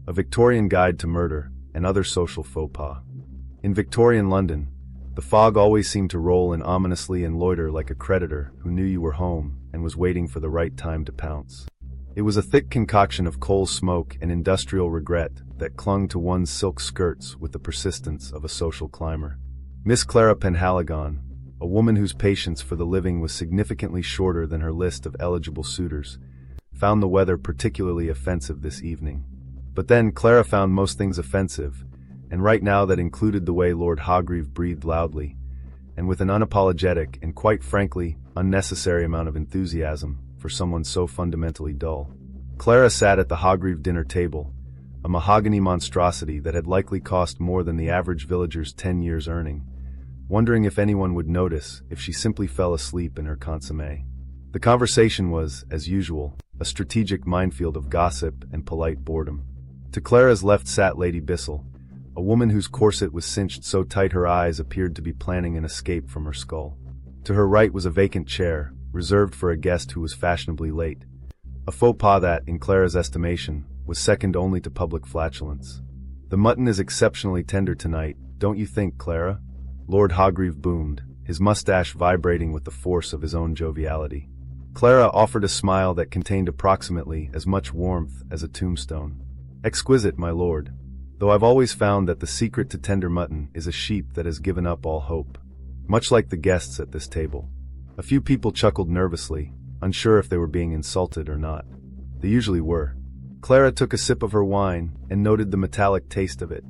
A Victorian Guide to Murder and Other Social Faux Pas. In Victorian London, the fog always seemed to roll in ominously and loiter like a creditor who knew you were home and was waiting for the right time to pounce. It was a thick concoction of coal smoke and industrial regret that clung to one's silk skirts with the persistence of a social climber. Miss Clara Penhaligon, a woman whose patience for the living was significantly shorter than her list of eligible suitors, found the weather particularly offensive this evening. But then Clara found most things offensive, and right now that included the way Lord Hargreave breathed loudly, and with an unapologetic and quite frankly unnecessary amount of enthusiasm for someone so fundamentally dull. Clara sat at the Hargreave dinner table, a mahogany monstrosity that had likely cost more than the average villager's 10 years' earning, wondering if anyone would notice if she simply fell asleep in her consommé. The conversation was, as usual, a strategic minefield of gossip and polite boredom. To Clara's left sat Lady Bissell, a woman whose corset was cinched so tight her eyes appeared to be planning an escape from her skull. To her right was a vacant chair, reserved for a guest who was fashionably late, a faux pas that, in Clara's estimation, was second only to public flatulence. "The mutton is exceptionally tender tonight, don't you think, Clara?" Lord Hargreave boomed, his mustache vibrating with the force of his own joviality. Clara offered a smile that contained approximately as much warmth as a tombstone. "Exquisite, my lord. Though I've always found that the secret to tender mutton is a sheep that has given up all hope." Much like the guests at this table. A few people chuckled nervously, unsure if they were being insulted or not. They usually were. Clara took a sip of her wine and noted the metallic taste of it.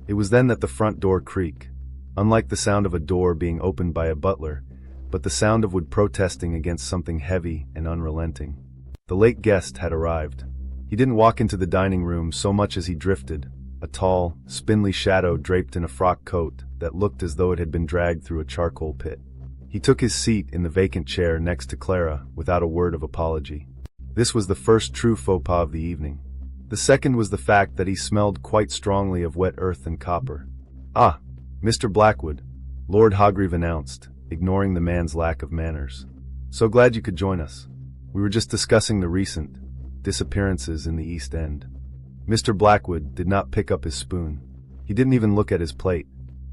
It was then that the front door creaked, unlike the sound of a door being opened by a butler, but the sound of wood protesting against something heavy and unrelenting. The late guest had arrived. He didn't walk into the dining room so much as he drifted, a tall, spindly shadow draped in a frock coat that looked as though it had been dragged through a charcoal pit. He took his seat in the vacant chair next to Clara without a word of apology. This was the first true faux pas of the evening. The second was the fact that he smelled quite strongly of wet earth and copper. "Ah, Mr. Blackwood," Lord Hargreave announced, ignoring the man's lack of manners. "So glad you could join us. We were just discussing the recent disappearances in the East End." Mr. Blackwood did not pick up his spoon. He didn't even look at his plate.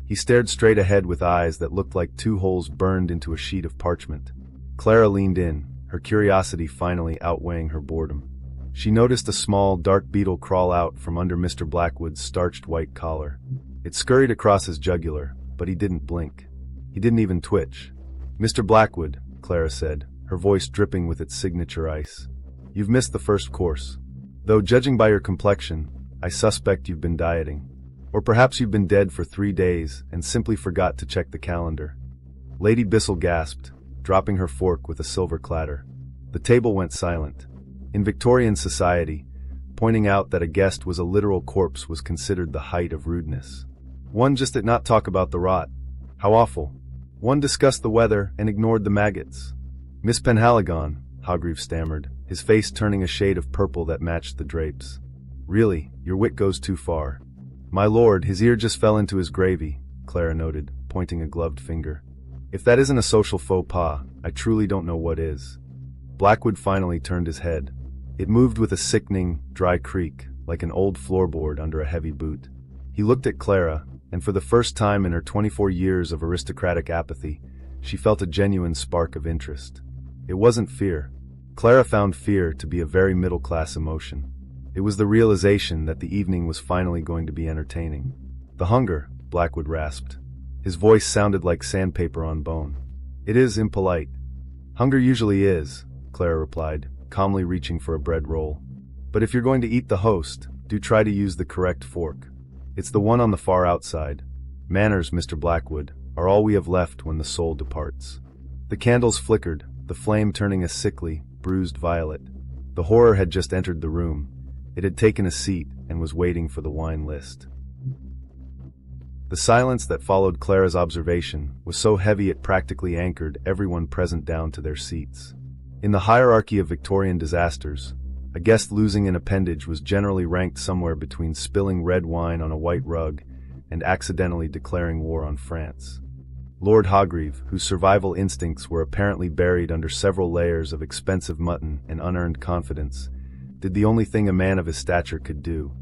He stared straight ahead with eyes that looked like two holes burned into a sheet of parchment. Clara leaned in, her curiosity finally outweighing her boredom. She noticed a small, dark beetle crawl out from under Mr. Blackwood's starched white collar. It scurried across his jugular, but he didn't blink. He didn't even twitch. "Mr. Blackwood," Clara said, her voice dripping with its signature ice. "You've missed the first course. Though judging by your complexion, I suspect you've been dieting. Or perhaps you've been dead for 3 days and simply forgot to check the calendar." Lady Bissell gasped, dropping her fork with a silver clatter. The table went silent. In Victorian society, pointing out that a guest was a literal corpse was considered the height of rudeness. One just did not talk about the rot. How awful. One discussed the weather and ignored the maggots. "Miss Penhaligon," Hargreave stammered, his face turning a shade of purple that matched the drapes. "Really, your wit goes too far." "My lord, his ear just fell into his gravy," Clara noted, pointing a gloved finger. "If that isn't a social faux pas, I truly don't know what is." Blackwood finally turned his head. It moved with a sickening, dry creak, like an old floorboard under a heavy boot. He looked at Clara, and for the first time in her 24 years of aristocratic apathy, she felt a genuine spark of interest. It wasn't fear. Clara found fear to be a very middle-class emotion. It was the realization that the evening was finally going to be entertaining. "The hunger," Blackwood rasped. His voice sounded like sandpaper on bone. "It is impolite." "Hunger usually is," Clara replied, calmly reaching for a bread roll. "But if you're going to eat the host, do try to use the correct fork. It's the one on the far outside. Manners, Mr. Blackwood, are all we have left when the soul departs." The candles flickered, the flame turning a sickly, bruised violet. The horror had just entered the room. It had taken a seat and was waiting for the wine list. The silence that followed Clara's observation was so heavy it practically anchored everyone present down to their seats. In the hierarchy of Victorian disasters, a guest losing an appendage was generally ranked somewhere between spilling red wine on a white rug and accidentally declaring war on France. Lord Hargreave, whose survival instincts were apparently buried under several layers of expensive mutton and unearned confidence, did the only thing a man of his stature could do: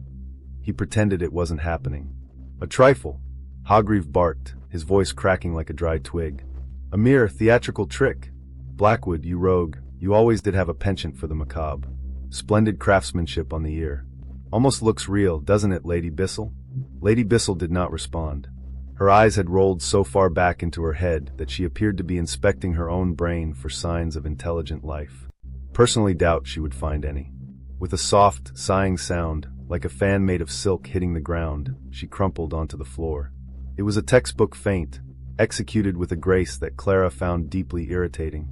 he pretended it wasn't happening. A trifle, Hargreave barked, his voice cracking like a dry twig. A mere theatrical trick. Blackwood, you rogue, you always did have a penchant for the macabre. Splendid craftsmanship on the ear. Almost looks real, doesn't it, Lady Bissell? Lady Bissell did not respond. Her eyes had rolled so far back into her head that she appeared to be inspecting her own brain for signs of intelligent life. Personally doubt she would find any. With a soft, sighing sound, like a fan made of silk hitting the ground, she crumpled onto the floor. It was a textbook feint, executed with a grace that Clara found deeply irritating.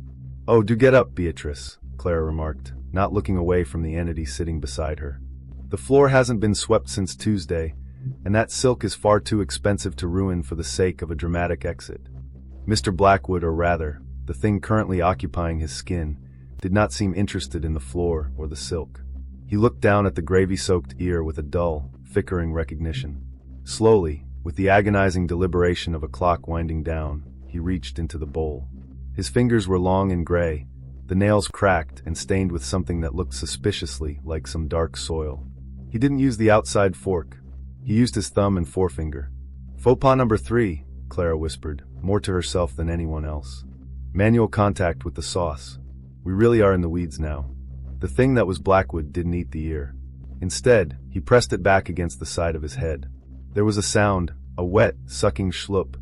"Oh, do get up, Beatrice," Clara remarked, not looking away from the entity sitting beside her. "The floor hasn't been swept since Tuesday, and that silk is far too expensive to ruin for the sake of a dramatic exit." Mr. Blackwood, or rather, the thing currently occupying his skin, did not seem interested in the floor or the silk. He looked down at the gravy-soaked ear with a dull, flickering recognition. Slowly, with the agonizing deliberation of a clock winding down, he reached into the bowl. His fingers were long and gray, the nails cracked and stained with something that looked suspiciously like some dark soil. He didn't use the outside fork. He used his thumb and forefinger. "Faux pas number 3, Clara whispered, more to herself than anyone else. "Manual contact with the sauce. We really are in the weeds now." The thing that was Blackwood didn't eat the ear. Instead, he pressed it back against the side of his head. There was a sound, a wet, sucking schlup,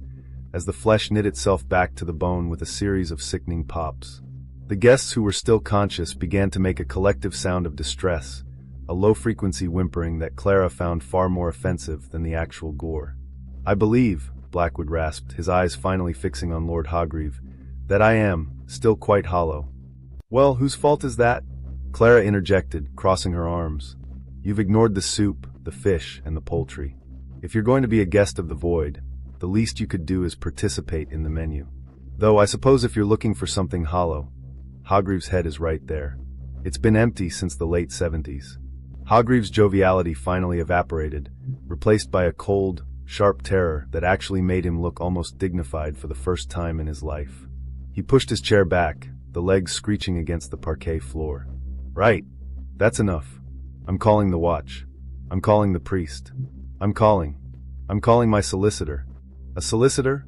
as the flesh knit itself back to the bone with a series of sickening pops. The guests who were still conscious began to make a collective sound of distress, a low-frequency whimpering that Clara found far more offensive than the actual gore. "I believe," Blackwood rasped, his eyes finally fixing on Lord Hargreave, "that I am, still quite hollow." "Well, whose fault is that?" Clara interjected, crossing her arms. "You've ignored the soup, the fish, and the poultry. If you're going to be a guest of the void, the least you could do is participate in the menu. Though I suppose if you're looking for something hollow, Hargreave's head is right there. It's been empty since the late 70s. Hargreave's joviality finally evaporated, replaced by a cold, sharp terror that actually made him look almost dignified for the first time in his life. He pushed his chair back, the legs screeching against the parquet floor. "Right. That's enough. I'm calling the watch. I'm calling the priest. I'm calling my solicitor." "A solicitor?"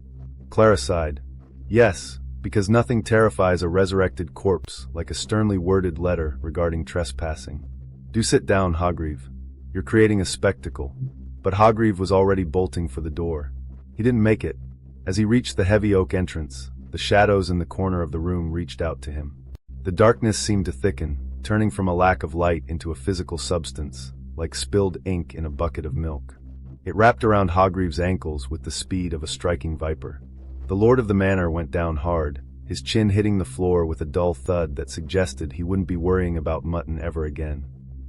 Clara sighed. "Yes, because nothing terrifies a resurrected corpse like a sternly worded letter regarding trespassing. Do sit down, Hargreave. You're creating a spectacle." But Hargreave was already bolting for the door. He didn't make it. As he reached the heavy oak entrance, the shadows in the corner of the room reached out to him. The darkness seemed to thicken, turning from a lack of light into a physical substance, like spilled ink in a bucket of milk. It wrapped around Hargreave's ankles with the speed of a striking viper. The lord of the manor went down hard, his chin hitting the floor with a dull thud that suggested he wouldn't be worrying about mutton ever again.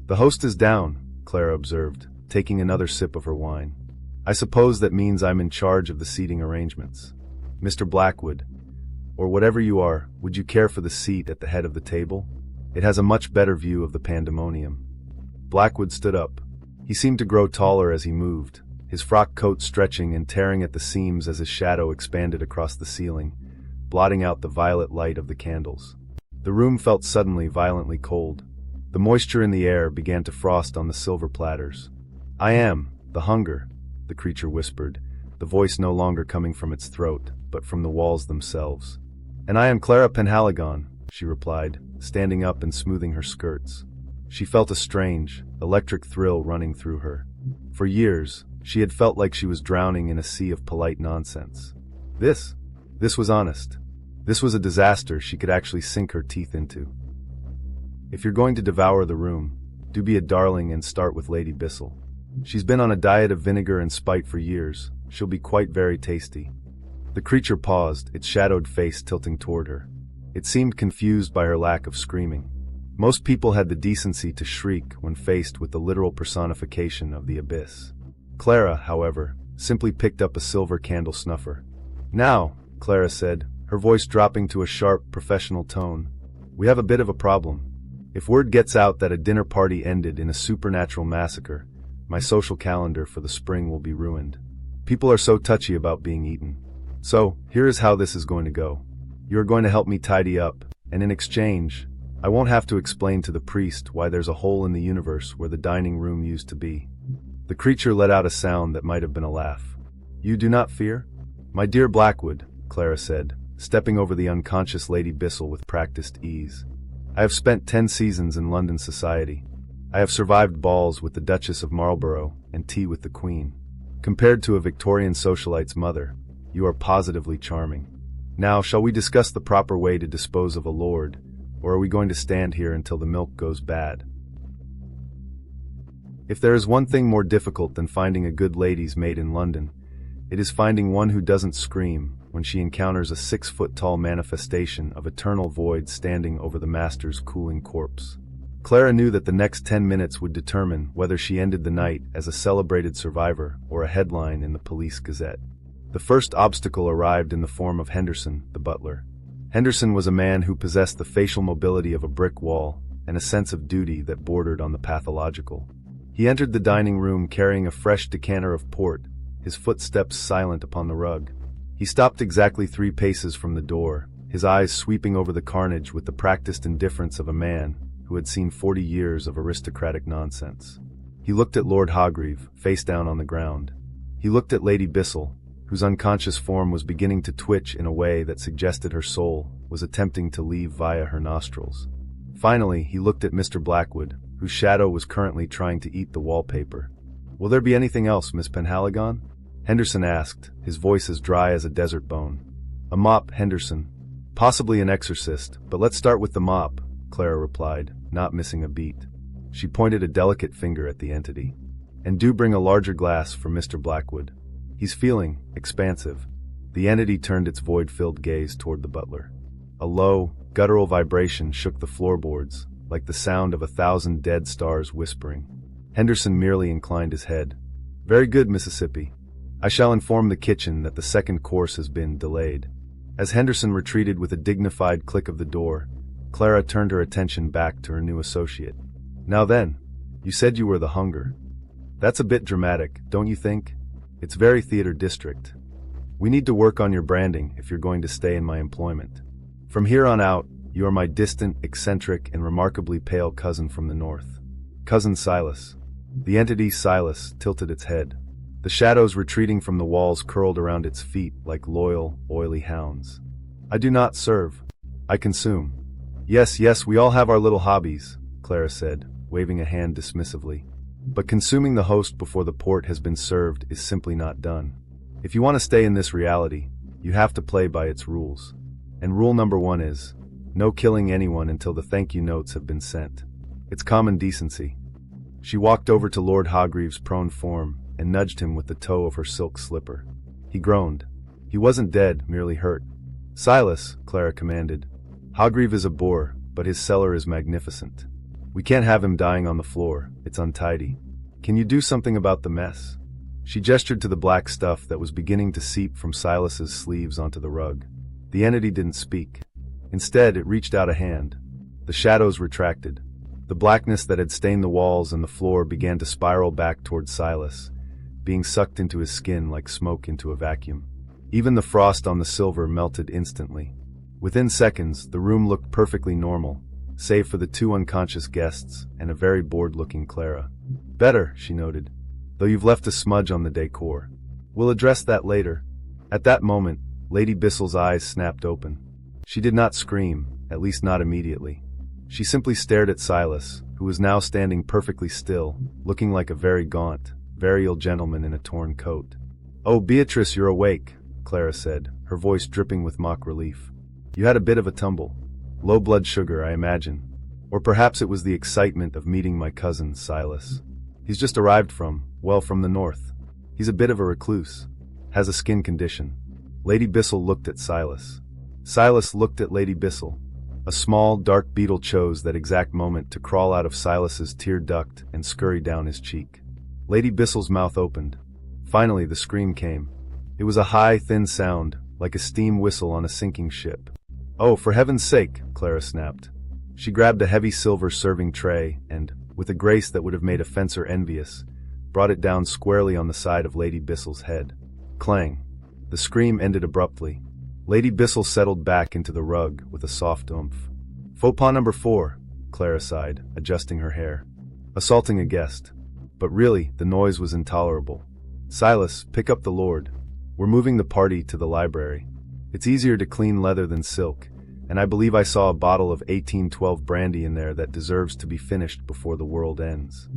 "The host is down," Clara observed, taking another sip of her wine. "I suppose that means I'm in charge of the seating arrangements. Mr. Blackwood, or whatever you are, would you care for the seat at the head of the table? It has a much better view of the pandemonium." Blackwood stood up. He seemed to grow taller as he moved, his frock coat stretching and tearing at the seams as his shadow expanded across the ceiling, blotting out the violet light of the candles. The room felt suddenly violently cold. The moisture in the air began to frost on the silver platters. "I am the hunger," the creature whispered, the voice no longer coming from its throat, but from the walls themselves. "And I am Clara Penhaligon," she replied, standing up and smoothing her skirts. She felt a strange, electric thrill running through her. For years, she had felt like she was drowning in a sea of polite nonsense. This was honest. This was a disaster she could actually sink her teeth into. "If you're going to devour the room, do be a darling and start with Lady Bissell. She's been on a diet of vinegar and spite for years. She'll be quite very tasty." The creature paused, its shadowed face tilting toward her. It seemed confused by her lack of screaming. Most people had the decency to shriek when faced with the literal personification of the abyss. Clara, however, simply picked up a silver candle snuffer. "Now," Clara said, her voice dropping to a sharp, professional tone, "we have a bit of a problem. If word gets out that a dinner party ended in a supernatural massacre, my social calendar for the spring will be ruined. People are so touchy about being eaten. So, here is how this is going to go. You are going to help me tidy up, and in exchange, I won't have to explain to the priest why there's a hole in the universe where the dining room used to be." The creature let out a sound that might have been a laugh. "You do not fear?" "My dear Blackwood," Clara said, stepping over the unconscious Lady Bissell with practiced ease. "I have spent 10 seasons in London society. I have survived balls with the Duchess of Marlborough and tea with the Queen. Compared to a Victorian socialite's mother, you are positively charming. Now, shall we discuss the proper way to dispose of a lord, or are we going to stand here until the milk goes bad?" If there is one thing more difficult than finding a good lady's maid in London, it is finding one who doesn't scream when she encounters a 6-foot-tall manifestation of eternal void standing over the master's cooling corpse. Clara knew that the next 10 minutes would determine whether she ended the night as a celebrated survivor or a headline in the Police Gazette. The first obstacle arrived in the form of Henderson, the butler. Henderson was a man who possessed the facial mobility of a brick wall and a sense of duty that bordered on the pathological. He entered the dining room carrying a fresh decanter of port, his footsteps silent upon the rug. He stopped exactly 3 paces from the door, his eyes sweeping over the carnage with the practiced indifference of a man who had seen 40 years of aristocratic nonsense. He looked at Lord Hargreave, face down on the ground. He looked at Lady Bissell, whose unconscious form was beginning to twitch in a way that suggested her soul was attempting to leave via her nostrils. Finally, he looked at Mr. Blackwood, whose shadow was currently trying to eat the wallpaper. "Will there be anything else, Miss Penhaligon?" Henderson asked, his voice as dry as a desert bone. "A mop, Henderson. Possibly an exorcist, but let's start with the mop," Clara replied, not missing a beat. She pointed a delicate finger at the entity. "And do bring a larger glass for Mr. Blackwood. He's feeling expansive." The entity turned its void-filled gaze toward the butler. A low, guttural vibration shook the floorboards, like the sound of 1,000 dead stars whispering. Henderson merely inclined his head. "Very good, Mississippi. I shall inform the kitchen that the second course has been delayed." As Henderson retreated with a dignified click of the door, Clara turned her attention back to her new associate. "Now then, you said you were the hunger. That's a bit dramatic, don't you think? It's very theater district. We need to work on your branding if you're going to stay in my employment. From here on out, you are my distant, eccentric, and remarkably pale cousin from the north. Cousin Silas." The entity Silas tilted its head. The shadows retreating from the walls curled around its feet like loyal, oily hounds. "I do not serve. I consume." Yes, we all have our little hobbies," Clara said, waving a hand dismissively. "But consuming the host before the port has been served is simply not done. If you want to stay in this reality, you have to play by its rules. And rule number 1 is, no killing anyone until the thank you notes have been sent. It's common decency." She walked over to Lord Hargreave's prone form and nudged him with the toe of her silk slipper. He groaned. He wasn't dead, merely hurt. "Silas," Clara commanded. "Hargreave is a bore, but his cellar is magnificent. We can't have him dying on the floor, it's untidy. Can you do something about the mess?" She gestured to the black stuff that was beginning to seep from Silas's sleeves onto the rug. The entity didn't speak. Instead, it reached out a hand. The shadows retracted. The blackness that had stained the walls and the floor began to spiral back toward Silas, being sucked into his skin like smoke into a vacuum. Even the frost on the silver melted instantly. Within seconds, the room looked perfectly normal, save for the 2 unconscious guests and a very bored-looking Clara. "Better," she noted, "though you've left a smudge on the decor. We'll address that later." At that moment, Lady Bissell's eyes snapped open. She did not scream, at least not immediately. She simply stared at Silas, who was now standing perfectly still, looking like a very gaunt, very ill gentleman in a torn coat. "Oh, Beatrice, you're awake," Clara said, her voice dripping with mock relief. "You had a bit of a tumble. Low blood sugar, I imagine. Or perhaps it was the excitement of meeting my cousin, Silas. He's just arrived from the north. He's a bit of a recluse. Has a skin condition." Lady Bissell looked at Silas. Silas looked at Lady Bissell. A small, dark beetle chose that exact moment to crawl out of Silas's tear duct and scurry down his cheek. Lady Bissell's mouth opened. Finally, the scream came. It was a high, thin sound, like a steam whistle on a sinking ship. "Oh, for heaven's sake," Clara snapped. She grabbed a heavy silver serving tray and, with a grace that would have made a fencer envious, brought it down squarely on the side of Lady Bissell's head. Clang. The scream ended abruptly. Lady Bissell settled back into the rug with a soft oomph. "Faux pas number 4, Clara sighed, adjusting her hair. "Assaulting a guest." But really, the noise was intolerable. "Silas, pick up the Lord. We're moving the party to the library. It's easier to clean leather than silk, and I believe I saw a bottle of 1812 brandy in there that deserves to be finished before the world ends."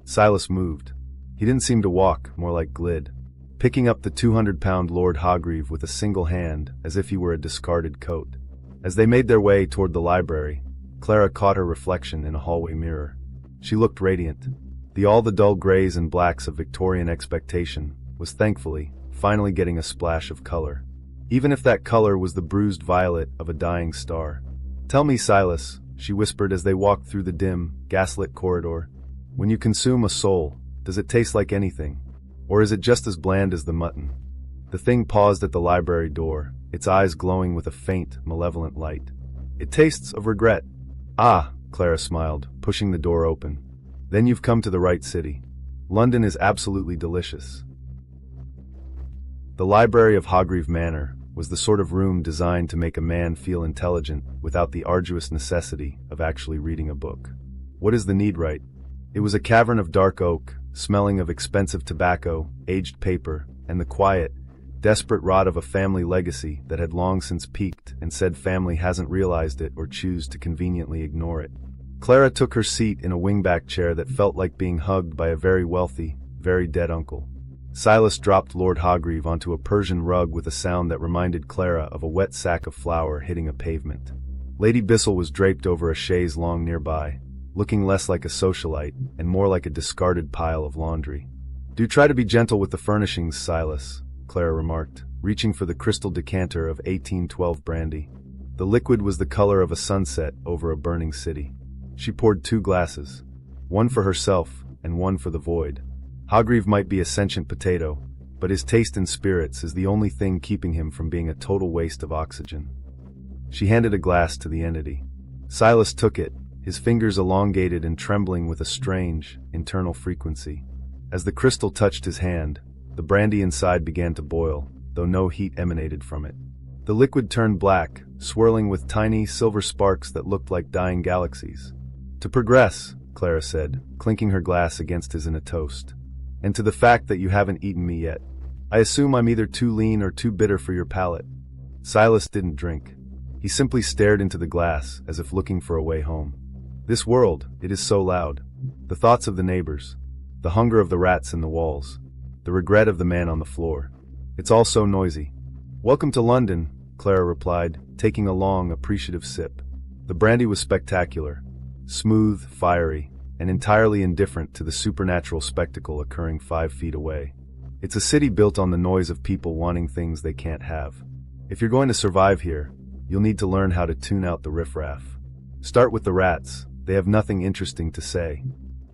Silas moved. He didn't seem to walk, more like glid, picking up the 200-pound Lord Hargreave with a single hand, as if he were a discarded coat. As they made their way toward the library, Clara caught her reflection in a hallway mirror. She looked radiant. All the dull grays and blacks of Victorian expectation was thankfully finally getting a splash of color. Even if that color was the bruised violet of a dying star. "Tell me, Silas," she whispered as they walked through the dim, gaslit corridor, "when you consume a soul, does it taste like anything? Or is it just as bland as the mutton?" The thing paused at the library door, its eyes glowing with a faint, malevolent light. "It tastes of regret." "Ah," Clara smiled, pushing the door open. "Then you've come to the right city. London is absolutely delicious." The library of Hargreave Manor was the sort of room designed to make a man feel intelligent without the arduous necessity of actually reading a book. What is the need, right? It was a cavern of dark oak, smelling of expensive tobacco, aged paper, and the quiet, desperate rot of a family legacy that had long since peaked and said family hasn't realized it or choose to conveniently ignore it. Clara took her seat in a wingback chair that felt like being hugged by a very wealthy, very dead uncle. Silas dropped Lord Hargreave onto a Persian rug with a sound that reminded Clara of a wet sack of flour hitting a pavement. Lady Bissell was draped over a chaise longue nearby, looking less like a socialite and more like a discarded pile of laundry. "Do try to be gentle with the furnishings, Silas," Clara remarked, reaching for the crystal decanter of 1812 brandy. The liquid was the color of a sunset over a burning city. She poured 2 glasses, one for herself and one for the void. Hargreave might be a sentient potato, but his taste in spirits is the only thing keeping him from being a total waste of oxygen. She handed a glass to the entity. Silas took it, his fingers elongated and trembling with a strange, internal frequency. As the crystal touched his hand, the brandy inside began to boil, though no heat emanated from it. The liquid turned black, swirling with tiny, silver sparks that looked like dying galaxies. "To progress," Clara said, clinking her glass against his in a toast. "And to the fact that you haven't eaten me yet. I assume I'm either too lean or too bitter for your palate." Silas didn't drink. He simply stared into the glass as if looking for a way home. This world, it is so loud. The thoughts of the neighbors. The hunger of the rats in the walls. The regret of the man on the floor. It's all so noisy. "Welcome to London," Clara replied, taking a long, appreciative sip. The brandy was spectacular. Smooth, fiery, and entirely indifferent to the supernatural spectacle occurring 5 feet away. It's a city built on the noise of people wanting things they can't have. If you're going to survive here, you'll need to learn how to tune out the riffraff. Start with the rats, they have nothing interesting to say.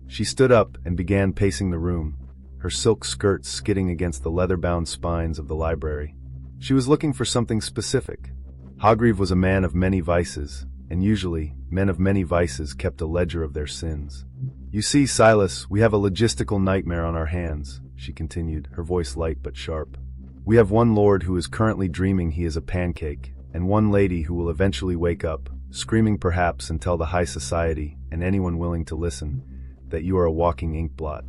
She stood up and began pacing the room, her silk skirts skidding against the leather-bound spines of the library. She was looking for something specific. Hargreave was a man of many vices, and usually, men of many vices kept a ledger of their sins. "You see, Silas, we have a logistical nightmare on our hands," she continued, her voice light but sharp. "We have one lord who is currently dreaming he is a pancake, and one lady who will eventually wake up, screaming perhaps and tell the high society, and anyone willing to listen, that you are a walking ink blot.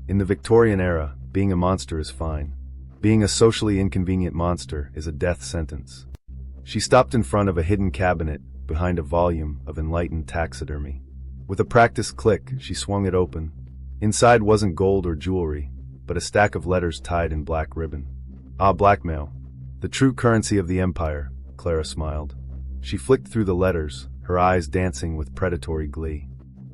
In the Victorian era, being a monster is fine. Being a socially inconvenient monster is a death sentence." She stopped in front of a hidden cabinet behind a volume of enlightened taxidermy. With a practiced click, she swung it open. Inside wasn't gold or jewelry, but a stack of letters tied in black ribbon. "Ah, blackmail. The true currency of the empire," Clara smiled. She flicked through the letters, her eyes dancing with predatory glee.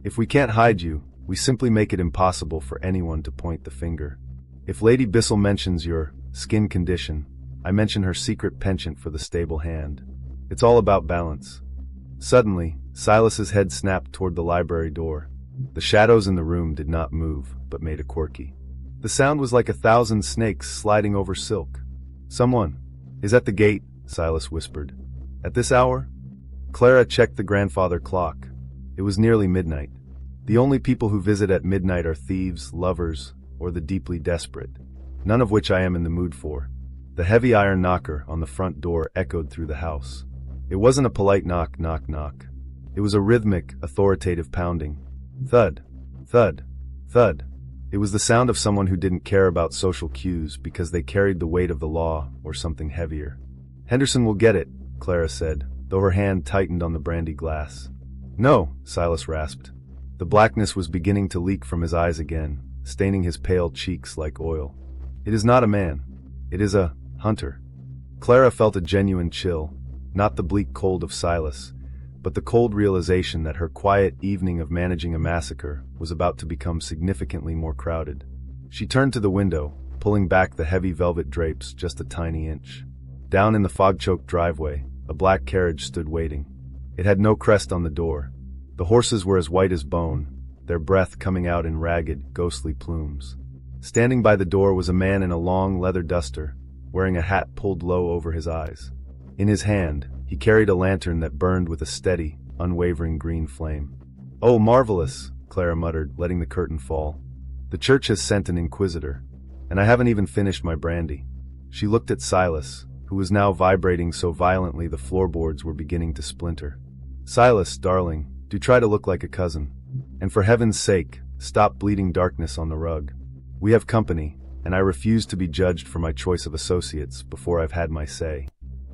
"If we can't hide you, we simply make it impossible for anyone to point the finger. If Lady Bissell mentions your skin condition, I mention her secret penchant for the stable hand. It's all about balance." Suddenly, Silas's head snapped toward the library door. The shadows in the room did not move, but made a quirky. The sound was like 1,000 snakes sliding over silk. "Someone is at the gate," Silas whispered. "At this hour?" Clara checked the grandfather clock. It was nearly midnight. The only people who visit at midnight are thieves, lovers, or the deeply desperate, none of which I am in the mood for. The heavy iron knocker on the front door echoed through the house. It wasn't a polite knock, knock, knock. It was a rhythmic, authoritative pounding. Thud, thud, thud. It was the sound of someone who didn't care about social cues because they carried the weight of the law or something heavier. "Henderson will get it," Clara said, though her hand tightened on the brandy glass. "No," Silas rasped. The blackness was beginning to leak from his eyes again, staining his pale cheeks like oil. "It is not a man. It is a hunter." Clara felt a genuine chill, not the bleak cold of Silas, but the cold realization that her quiet evening of managing a massacre was about to become significantly more crowded. She turned to the window, pulling back the heavy velvet drapes just a tiny inch. Down in the fog-choked driveway, a black carriage stood waiting. It had no crest on the door. The horses were as white as bone, their breath coming out in ragged, ghostly plumes. Standing by the door was a man in a long leather duster, wearing a hat pulled low over his eyes. In his hand, he carried a lantern that burned with a steady, unwavering green flame. "Oh, marvelous," Clara muttered, letting the curtain fall. "The church has sent an inquisitor, and I haven't even finished my brandy." She looked at Silas, who was now vibrating so violently the floorboards were beginning to splinter. "Silas, darling, do try to look like a cousin. And for heaven's sake, stop bleeding darkness on the rug. We have company, and I refuse to be judged for my choice of associates before I've had my say."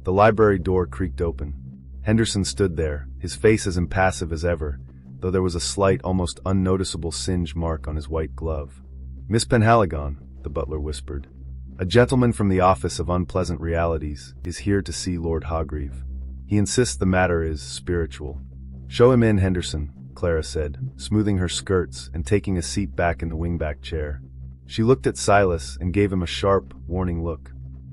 The library door creaked open. Henderson stood there, his face as impassive as ever, though there was a slight, almost unnoticeable singe mark on his white glove. "Miss Penhaligon," the butler whispered. "A gentleman from the Office of Unpleasant Realities is here to see Lord Hargreave. He insists the matter is spiritual." "Show him in, Henderson," Clara said, smoothing her skirts and taking a seat back in the wingback chair. She looked at Silas and gave him a sharp, warning look.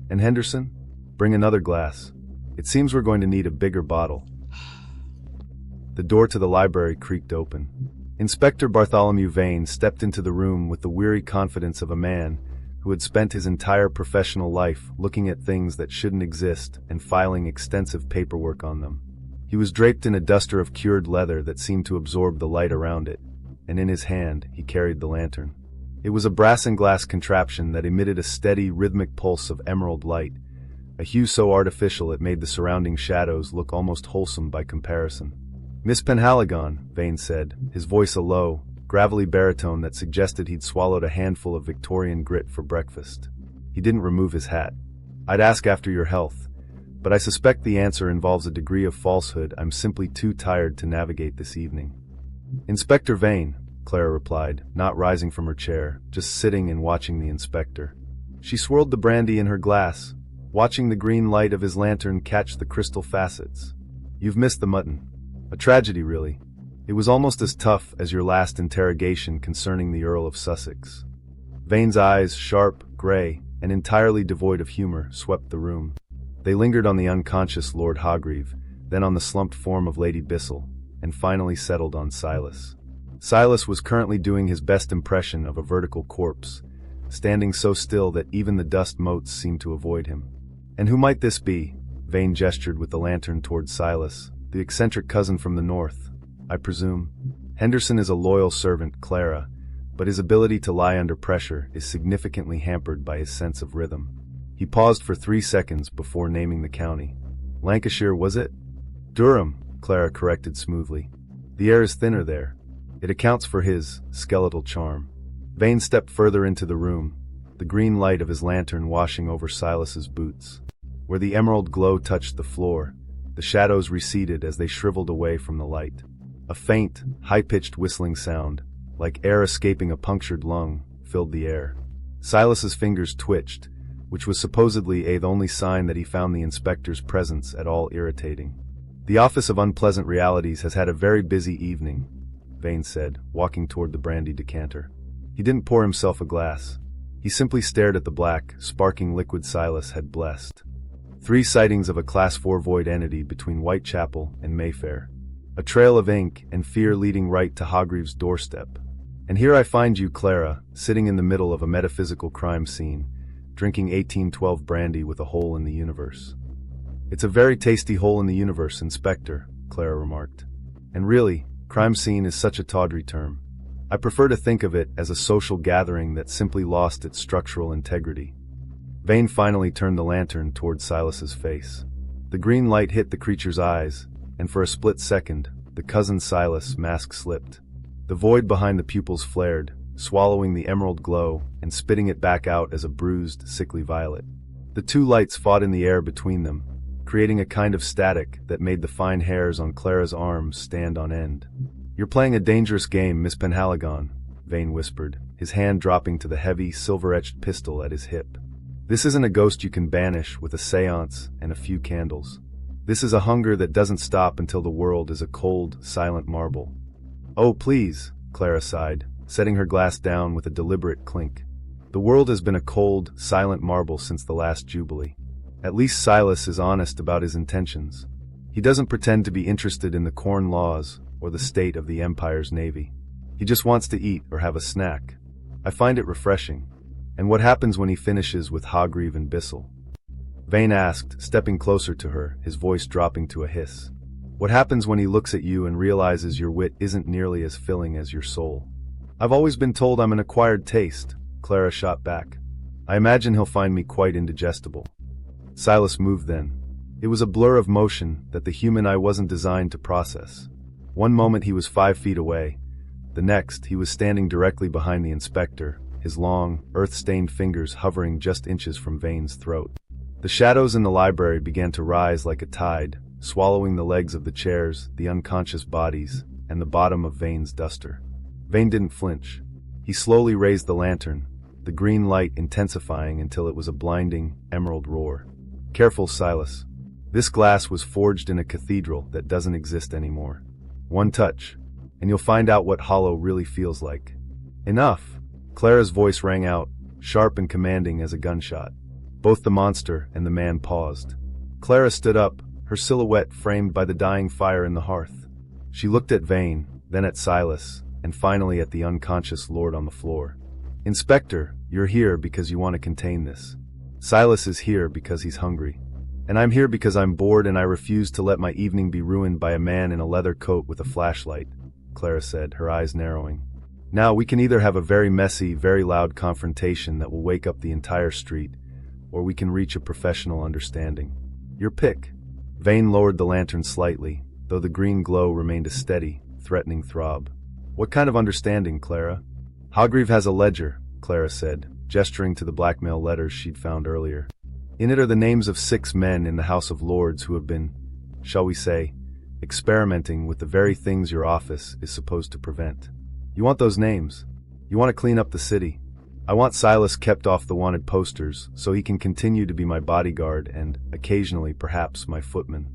"And Henderson? Bring another glass. It seems we're going to need a bigger bottle." The door to the library creaked open. Inspector Bartholomew Vane stepped into the room with the weary confidence of a man who had spent his entire professional life looking at things that shouldn't exist and filing extensive paperwork on them. He was draped in a duster of cured leather that seemed to absorb the light around it, and in his hand he carried the lantern. It was a brass and glass contraption that emitted a steady, rhythmic pulse of emerald light, a hue so artificial it made the surrounding shadows look almost wholesome by comparison. "Miss Penhaligon," Vane said, his voice a low, gravelly baritone that suggested he'd swallowed a handful of Victorian grit for breakfast. He didn't remove his hat. "I'd ask after your health, but I suspect the answer involves a degree of falsehood I'm simply too tired to navigate this evening." "Inspector Vane," Clara replied, not rising from her chair, just sitting and watching the inspector. She swirled the brandy in her glass, watching the green light of his lantern catch the crystal facets. "You've missed the mutton. A tragedy, really. It was almost as tough as your last interrogation concerning the Earl of Sussex." Vane's eyes, sharp, gray, and entirely devoid of humor, swept the room. They lingered on the unconscious Lord Hargreave, then on the slumped form of Lady Bissell, and finally settled on Silas. Silas was currently doing his best impression of a vertical corpse, standing so still that even the dust motes seemed to avoid him. "And who might this be?" Vane gestured with the lantern towards Silas. "The eccentric cousin from the north, I presume." "Henderson is a loyal servant, Clara, but his ability to lie under pressure is significantly hampered by his sense of rhythm." He paused for 3 seconds before naming the county. "Lancashire, was it?" "Durham," Clara corrected smoothly. "The air is thinner there. It accounts for his skeletal charm." Vane stepped further into the room, the green light of his lantern washing over Silas's boots. Where the emerald glow touched the floor, the shadows receded as they shriveled away from the light. A faint, high-pitched whistling sound, like air escaping a punctured lung, filled the air. Silas's fingers twitched, which was supposedly the only sign that he found the inspector's presence at all irritating. "The Office of Unpleasant Realities has had a very busy evening," Vane said, walking toward the brandy decanter. He didn't pour himself a glass. He simply stared at the black, sparking liquid Silas had blessed. 3 sightings of a Class 4 void entity between Whitechapel and Mayfair. A trail of ink and fear leading right to Hargreave's doorstep. And here I find you, Clara, sitting in the middle of a metaphysical crime scene, drinking 1812 brandy with a hole in the universe. "It's a very tasty hole in the universe, Inspector," Clara remarked. "And really, crime scene is such a tawdry term. I prefer to think of it as a social gathering that simply lost its structural integrity." Vane finally turned the lantern toward Silas's face. The green light hit the creature's eyes, and for a split second, the cousin Silas' mask slipped. The void behind the pupils flared, swallowing the emerald glow and spitting it back out as a bruised, sickly violet. The two lights fought in the air between them, creating a kind of static that made the fine hairs on Clara's arms stand on end. "You're playing a dangerous game, Miss Penhaligon," Vane whispered, his hand dropping to the heavy, silver-etched pistol at his hip. "This isn't a ghost you can banish with a seance and a few candles. This is a hunger that doesn't stop until the world is a cold, silent marble." "Oh, please," Clara sighed, setting her glass down with a deliberate clink. "The world has been a cold, silent marble since the last Jubilee. At least Silas is honest about his intentions. He doesn't pretend to be interested in the corn laws or the state of the Empire's navy. He just wants to eat or have a snack. I find it refreshing." "And what happens when he finishes with Hargreave and Bissell?" Vane asked, stepping closer to her, his voice dropping to a hiss. "What happens when he looks at you and realizes your wit isn't nearly as filling as your soul?" "I've always been told I'm an acquired taste," Clara shot back. "I imagine he'll find me quite indigestible." Silas moved then. It was a blur of motion that the human eye wasn't designed to process. One moment he was 5 feet away. The next, he was standing directly behind the inspector, his long, earth-stained fingers hovering just inches from Vane's throat. The shadows in the library began to rise like a tide, swallowing the legs of the chairs, the unconscious bodies, and the bottom of Vane's duster. Vane didn't flinch. He slowly raised the lantern, the green light intensifying until it was a blinding, emerald roar. "Careful, Silas. This glass was forged in a cathedral that doesn't exist anymore. One touch, and you'll find out what hollow really feels like." "Enough!" Clara's voice rang out, sharp and commanding as a gunshot. Both the monster and the man paused. Clara stood up, her silhouette framed by the dying fire in the hearth. She looked at Vane, then at Silas, and finally at the unconscious lord on the floor. "Inspector, you're here because you want to contain this. Silas is here because he's hungry. And I'm here because I'm bored and I refuse to let my evening be ruined by a man in a leather coat with a flashlight," Clara said, her eyes narrowing. "Now we can either have a very messy, very loud confrontation that will wake up the entire street, or we can reach a professional understanding. Your pick." Vane lowered the lantern slightly, though the green glow remained a steady, threatening throb. "What kind of understanding, Clara?" "Hargreave has a ledger," Clara said, gesturing to the blackmail letters she'd found earlier. "In it are the names of 6 men in the House of Lords who have been, shall we say, experimenting with the very things your office is supposed to prevent. You want those names? You want to clean up the city? I want Silas kept off the wanted posters so he can continue to be my bodyguard and, occasionally perhaps, my footman."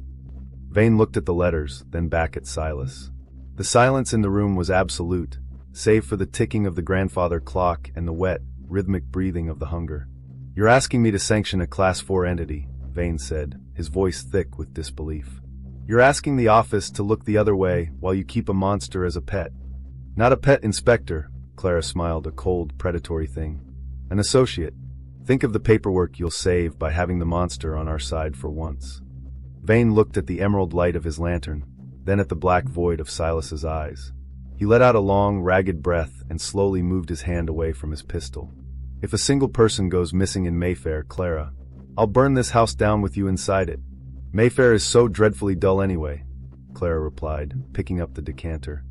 Vane looked at the letters, then back at Silas. The silence in the room was absolute, save for the ticking of the grandfather clock and the wet, rhythmic breathing of the hunger. "You're asking me to sanction a Class 4 entity," Vane said, his voice thick with disbelief. "You're asking the office to look the other way while you keep a monster as a pet." "Not a pet, Inspector," Clara smiled, a cold, predatory thing. "An associate. Think of the paperwork you'll save by having the monster on our side for once." Vane looked at the emerald light of his lantern, then at the black void of Silas's eyes. He let out a long, ragged breath and slowly moved his hand away from his pistol. "If a single person goes missing in Mayfair, Clara, I'll burn this house down with you inside it." "Mayfair is so dreadfully dull anyway," Clara replied, picking up the decanter.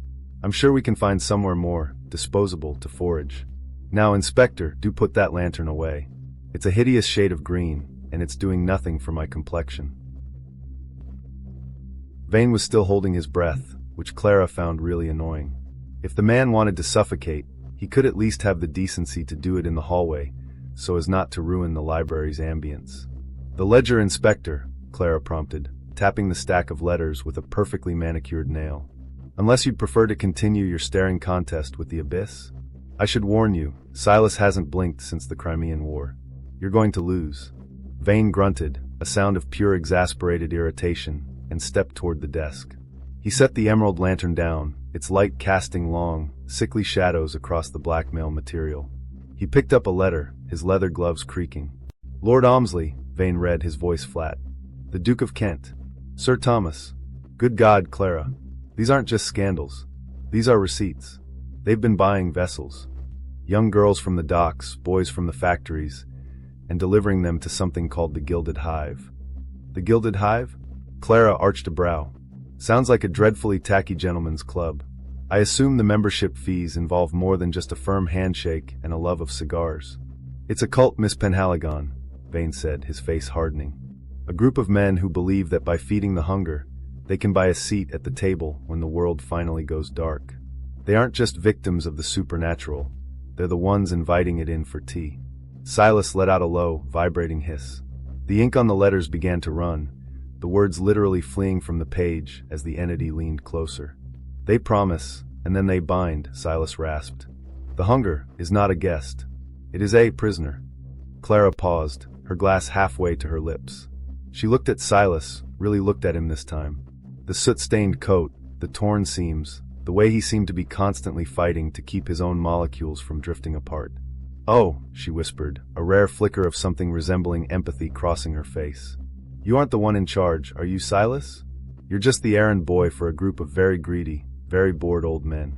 "I'm sure we can find somewhere more disposable to forage. Now, Inspector, do put that lantern away. It's a hideous shade of green, and it's doing nothing for my complexion." Vane was still holding his breath, which Clara found really annoying. If the man wanted to suffocate, he could at least have the decency to do it in the hallway, so as not to ruin the library's ambience. "The ledger, Inspector," Clara prompted, tapping the stack of letters with a perfectly manicured nail. "Unless you'd prefer to continue your staring contest with the abyss? I should warn you, Silas hasn't blinked since the Crimean War. You're going to lose." Vane grunted, a sound of pure exasperated irritation, and stepped toward the desk. He set the emerald lantern down, its light casting long, sickly shadows across the blackmail material. He picked up a letter, his leather gloves creaking. "Lord Almsley," Vane read, his voice flat. "The Duke of Kent. Sir Thomas. Good God, Clara. These aren't just scandals. These are receipts. They've been buying vessels. Young girls from the docks, boys from the factories, and delivering them to something called the Gilded Hive." "The Gilded Hive?" Clara arched a brow. "Sounds like a dreadfully tacky gentleman's club. I assume the membership fees involve more than just a firm handshake and a love of cigars. It's a cult, Miss Penhaligon, Vane said, his face hardening. A group of men who believe that by feeding the hunger, they can buy a seat at the table when the world finally goes dark. They aren't just victims of the supernatural, they're the ones inviting it in for tea. Silas let out a low, vibrating hiss. The ink on the letters began to run, the words literally fleeing from the page as the entity leaned closer. They promise, and then they bind, Silas rasped. The hunger is not a guest. It is a prisoner. Clara paused, her glass halfway to her lips. She looked at Silas, really looked at him this time. The soot-stained coat, the torn seams, the way he seemed to be constantly fighting to keep his own molecules from drifting apart. "Oh," she whispered, a rare flicker of something resembling empathy crossing her face. "You aren't the one in charge, are you, Silas? You're just the errand boy for a group of very greedy, very bored old men."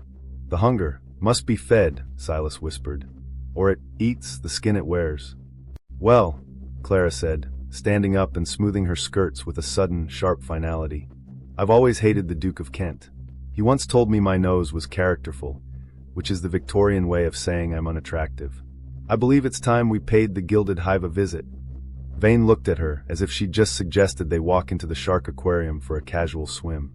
"The hunger must be fed," Silas whispered, "or it eats the skin it wears." "Well," Clara said, standing up and smoothing her skirts with a sudden, sharp finality, "I've always hated the Duke of Kent. He once told me my nose was characterful, which is the Victorian way of saying I'm unattractive. I believe it's time we paid the Gilded Hive a visit." Vane looked at her as if she'd just suggested they walk into the shark aquarium for a casual swim.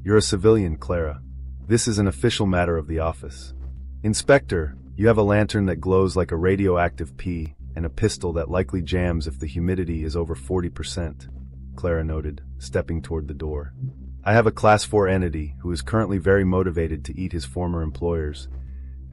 You're a civilian, Clara. This is an official matter of the office. Inspector, you have a lantern that glows like a radioactive pea, and a pistol that likely jams if the humidity is over 40%, Clara noted, stepping toward the door. "I have a Class 4 entity who is currently very motivated to eat his former employers,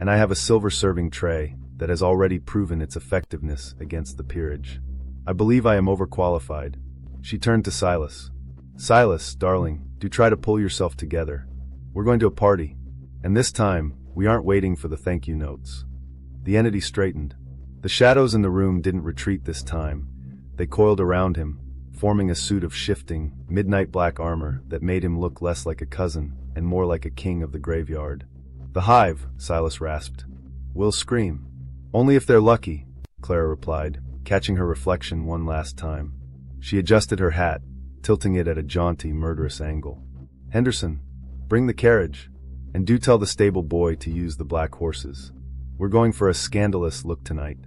and I have a silver serving tray that has already proven its effectiveness against the peerage. I believe I am overqualified." She turned to Silas. "Silas, darling, do try to pull yourself together. We're going to a party, and this time, we aren't waiting for the thank you notes." The entity straightened. The shadows in the room didn't retreat this time. They coiled around him, forming a suit of shifting, midnight black armor that made him look less like a cousin and more like a king of the graveyard. "The hive," Silas rasped, "will scream." "Only if they're lucky," Clara replied, catching her reflection one last time. She adjusted her hat, tilting it at a jaunty, murderous angle. "Henderson, bring the carriage, and do tell the stable boy to use the black horses. We're going for a scandalous look tonight."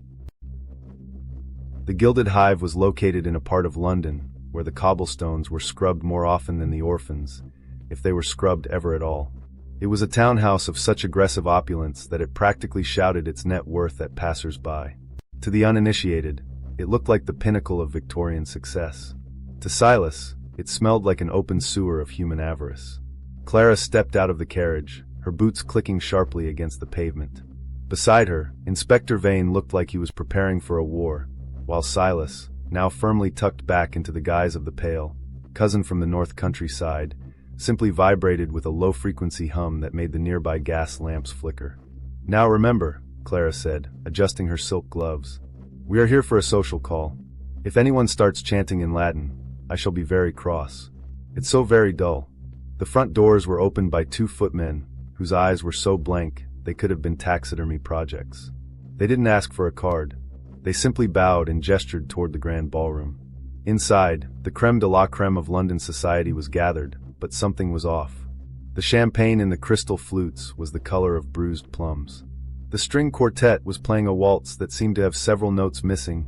The Gilded Hive was located in a part of London where the cobblestones were scrubbed more often than the orphans, if they were scrubbed ever at all. It was a townhouse of such aggressive opulence that it practically shouted its net worth at passers-by. To the uninitiated, it looked like the pinnacle of Victorian success. To Silas, it smelled like an open sewer of human avarice. Clara stepped out of the carriage, her boots clicking sharply against the pavement. Beside her, Inspector Vane looked like he was preparing for a war, while Silas, now firmly tucked back into the guise of the pale, cousin from the north countryside, simply vibrated with a low-frequency hum that made the nearby gas lamps flicker. "Now remember," Clara said, adjusting her silk gloves, "we are here for a social call. If anyone starts chanting in Latin, I shall be very cross. It's so very dull." The front doors were opened by two footmen, whose eyes were so blank they could have been taxidermy projects. They didn't ask for a card. They simply bowed and gestured toward the grand ballroom. Inside, the creme de la creme of London society was gathered, but something was off. The champagne in the crystal flutes was the color of bruised plums. The string quartet was playing a waltz that seemed to have several notes missing,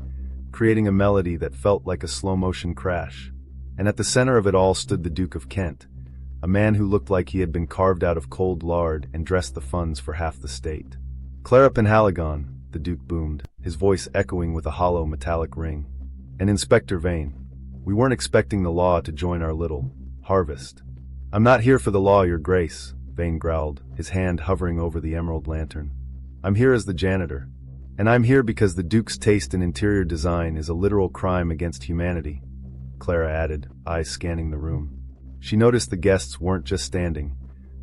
creating a melody that felt like a slow-motion crash. And at the center of it all stood the Duke of Kent, a man who looked like he had been carved out of cold lard and dressed the funds for half the state. "Clara Penhaligon," the Duke boomed, his voice echoing with a hollow metallic ring. "And Inspector Vane. We weren't expecting the law to join our little harvest." "I'm not here for the law, Your Grace," Vane growled, his hand hovering over the emerald lantern. "I'm here as the janitor. And I'm here because the Duke's taste in interior design is a literal crime against humanity," Clara added, eyes scanning the room. She noticed the guests weren't just standing.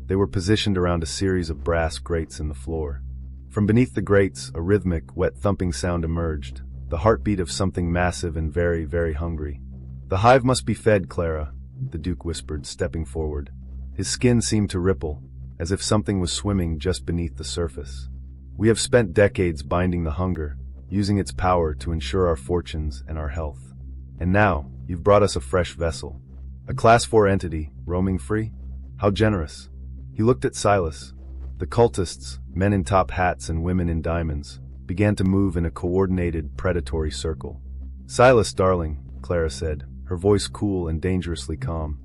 They were positioned around a series of brass grates in the floor. From beneath the grates, a rhythmic, wet thumping sound emerged, the heartbeat of something massive and very, very hungry. "The hive must be fed, Clara," the Duke whispered, stepping forward. His skin seemed to ripple, as if something was swimming just beneath the surface. "We have spent decades binding the hunger, using its power to ensure our fortunes and our health. And now, you've brought us a fresh vessel. A Class 4 entity, roaming free? How generous." He looked at Silas. The cultists, men in top hats and women in diamonds, began to move in a coordinated, predatory circle. "Silas, darling," Clara said, her voice cool and dangerously calm.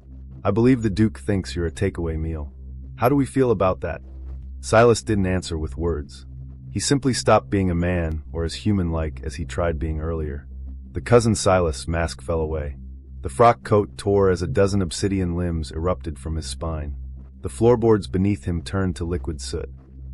"I believe the Duke thinks you're a takeaway meal. How do we feel about that?" Silas didn't answer with words. He simply stopped being a man, or as human-like as he tried being earlier. The cousin Silas mask fell away. The frock coat tore as a dozen obsidian limbs erupted from his spine. The floorboards beneath him turned to liquid soot.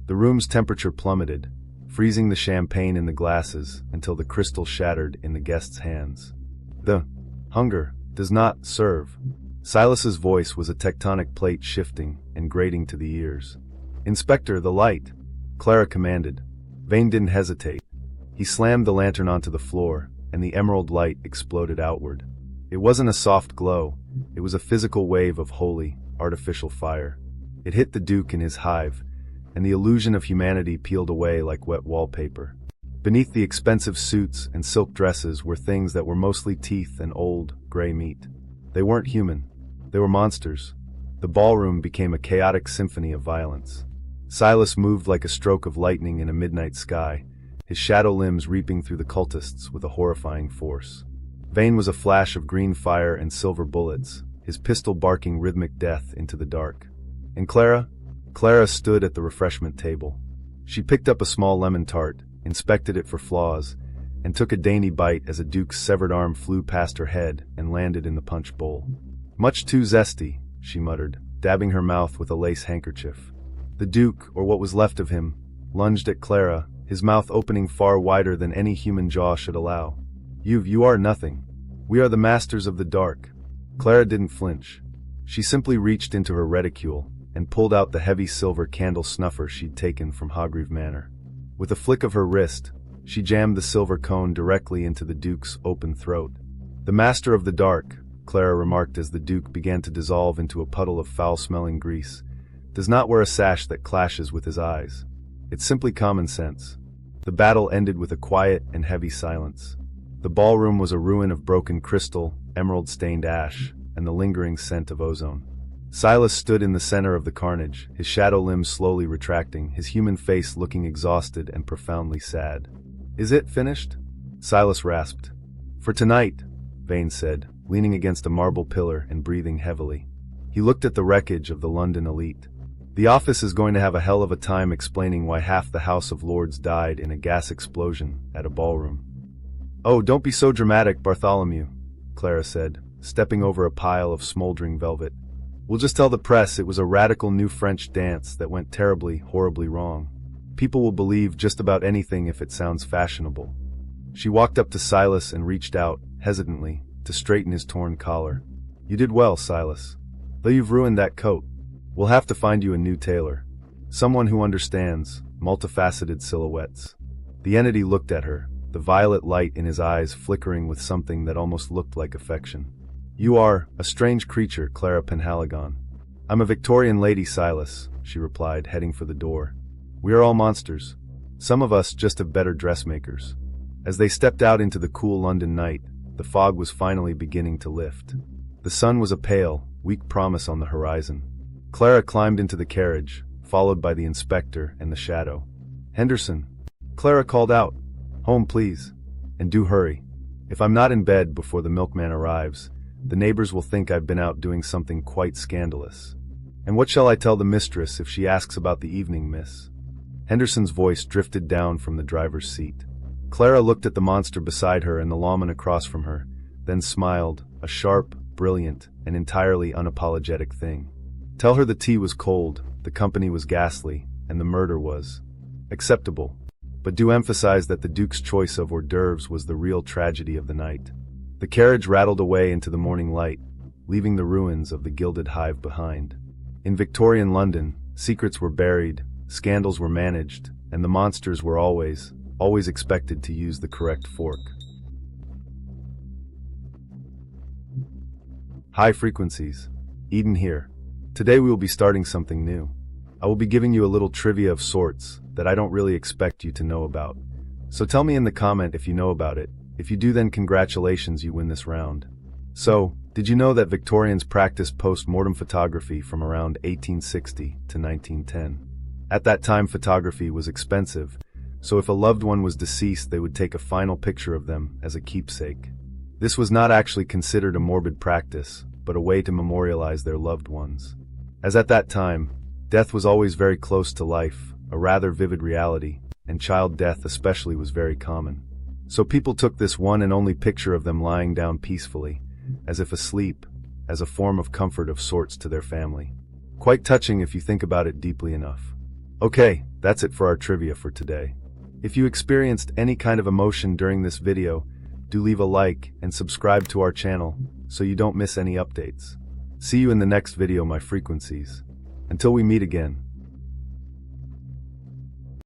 The room's temperature plummeted, freezing the champagne in the glasses until the crystal shattered in the guests' hands. "The hunger does not serve." Silas's voice was a tectonic plate shifting and grating to the ears. "Inspector, the light," Clara commanded. Vane didn't hesitate. He slammed the lantern onto the floor, and the emerald light exploded outward. It wasn't a soft glow, it was a physical wave of holy, artificial fire. It hit the Duke in his hive, and the illusion of humanity peeled away like wet wallpaper. Beneath the expensive suits and silk dresses were things that were mostly teeth and old, gray meat. They weren't human. They were monsters. The ballroom became a chaotic symphony of violence. Silas moved like a stroke of lightning in a midnight sky, his shadow limbs reaping through the cultists with a horrifying force. Vane was a flash of green fire and silver bullets, his pistol barking rhythmic death into the dark. And Clara stood at the refreshment table. She picked up a small lemon tart, inspected it for flaws, and took a dainty bite as a Duke's severed arm flew past her head and landed in the punch bowl. "Much too zesty," she muttered, dabbing her mouth with a lace handkerchief. The Duke, or what was left of him, lunged at Clara, his mouth opening far wider than any human jaw should allow. You are nothing. We are the masters of the dark." Clara didn't flinch. She simply reached into her reticule and pulled out the heavy silver candle snuffer she'd taken from Hargreave Manor. With a flick of her wrist, she jammed the silver cone directly into the Duke's open throat. "The master of the dark," Clara remarked as the Duke began to dissolve into a puddle of foul-smelling grease, "does not wear a sash that clashes with his eyes. It's simply common sense." The battle ended with a quiet and heavy silence. The ballroom was a ruin of broken crystal, emerald-stained ash, and the lingering scent of ozone. Silas stood in the center of the carnage, his shadow limbs slowly retracting, his human face looking exhausted and profoundly sad. "Is it finished?" Silas rasped. "For tonight," Vane said, leaning against a marble pillar and breathing heavily. He looked at the wreckage of the London elite. "The office is going to have a hell of a time explaining why half the House of Lords died in a gas explosion at a ballroom." "Oh, don't be so dramatic, Bartholomew," Clara said, stepping over a pile of smoldering velvet. "We'll just tell the press it was a radical new French dance that went terribly, horribly wrong. People will believe just about anything if it sounds fashionable." She walked up to Silas and reached out, hesitantly, to straighten his torn collar. "You did well, Silas. Though you've ruined that coat. We'll have to find you a new tailor. Someone who understands multifaceted silhouettes." The entity looked at her, the violet light in his eyes flickering with something that almost looked like affection. "You are a strange creature, Clara Penhaligon." "I'm a Victorian lady, Silas," she replied, heading for the door. "We are all monsters. Some of us just have better dressmakers." As they stepped out into the cool London night, the fog was finally beginning to lift. The sun was a pale, weak promise on the horizon. Clara climbed into the carriage, followed by the inspector and the shadow. "Henderson," Clara called out. "Home, please. And do hurry. If I'm not in bed before the milkman arrives, the neighbors will think I've been out doing something quite scandalous. And what shall I tell the mistress if she asks about the evening, miss?" Henderson's voice drifted down from the driver's seat. Clara looked at the monster beside her and the lawman across from her, then smiled, a sharp, brilliant, and entirely unapologetic thing. "Tell her the tea was cold, the company was ghastly, and the murder was acceptable. But do emphasize that the Duke's choice of hors d'oeuvres was the real tragedy of the night." The carriage rattled away into the morning light, leaving the ruins of the gilded hive behind. In Victorian London, secrets were buried, scandals were managed, and the monsters were always expected to use the correct fork. High frequencies. Eden here. Today we will be starting something new. I will be giving you a little trivia of sorts that I don't really expect you to know about. So tell me in the comment if you know about it. If you do, then congratulations, you win this round. So, Did you know that Victorians practiced post-mortem photography from around 1860 to 1910? At that time, photography was expensive, so if a loved one was deceased, they would take a final picture of them as a keepsake. This was not actually considered a morbid practice, but a way to memorialize their loved ones. As at that time, death was always very close to life, a rather vivid reality, and child death especially was very common. So people took this one and only picture of them lying down peacefully, as if asleep, as a form of comfort of sorts to their family. Quite touching if you think about it deeply enough. Okay, that's it for our trivia for today. If you experienced any kind of emotion during this video, do leave a like and subscribe to our channel so you don't miss any updates. See you in the next video, my frequencies. Until we meet again.